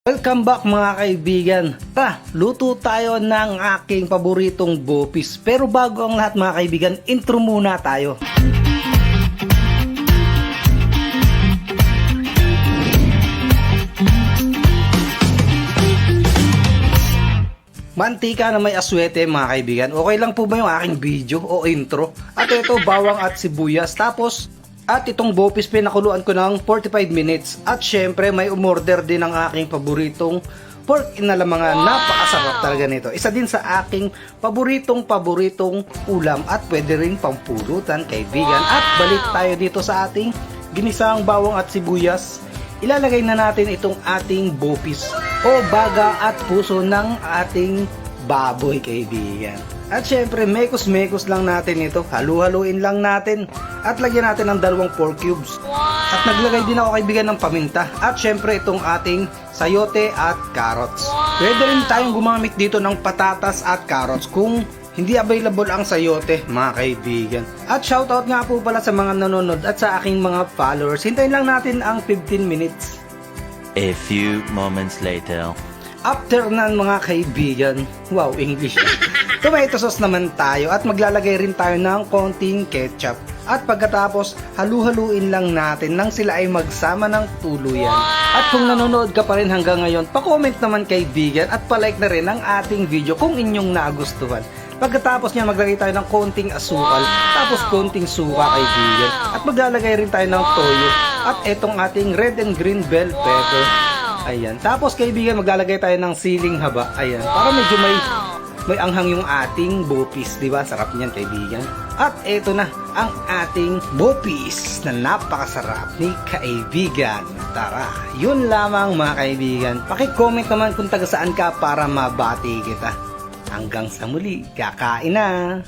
Welcome back mga kaibigan. Luto tayo ng aking paboritong bopis. Pero bago ang lahat mga kaibigan, intro muna tayo. Mantika na may aswete mga kaibigan. Okay lang po ba yung aking video o intro? At ito, bawang at sibuyas. Tapos at itong bopis pinakuluan ko ng 45 minutes. At syempre may umorder din ng aking paboritong pork inalamangan. Napakasarap talaga nito. Isa din sa aking paboritong ulam at pwede rin pampulutan kaibigan. At balik tayo dito sa ating ginisang bawang at sibuyas. Ilalagay na natin itong ating bopis o baga at puso ng ating baboy kaibigan. At syempre, mekos-mekos lang natin ito. Halu-haluin lang natin. At lagyan natin ng 2 pork cubes. At naglagay din ako kaibigan ng paminta. At syempre, itong ating sayote at carrots. Pwede rin tayong gumamit dito ng patatas at carrots kung hindi available ang sayote, mga kaibigan. At shoutout nga po pala sa mga nanonood at sa aking mga followers. Hintayin lang natin ang 15 minutes. A few moments later. After nan mga kaibigan, wow, English. Tomato sauce naman tayo at maglalagay rin tayo ng konting ketchup. At pagkatapos, halu-haluin lang natin nang sila ay magsama ng tuluyan. At kung nanonood ka pa rin hanggang ngayon, pa-comment naman kaibigan at pa-like na rin ang ating video kung inyong nagustuhan. Pagkatapos niya maglagay tayo ng konting asukal, tapos konting suka kaibigan. At maglalagay rin tayo ng toyo at etong ating red and green bell pepper. Ayan. Tapos kaibigan, maglalagay tayo ng siling haba. Ayan. Para medyo may anghang yung ating bopis, di ba? Sarap niyan, kaibigan. At eto na ang ating bopis na napakasarap ni kaibigan. Tara, yun lamang mga kaibigan. Paki-comment naman kung taga saan ka para mabati kita. Hanggang sa muli, kakain na!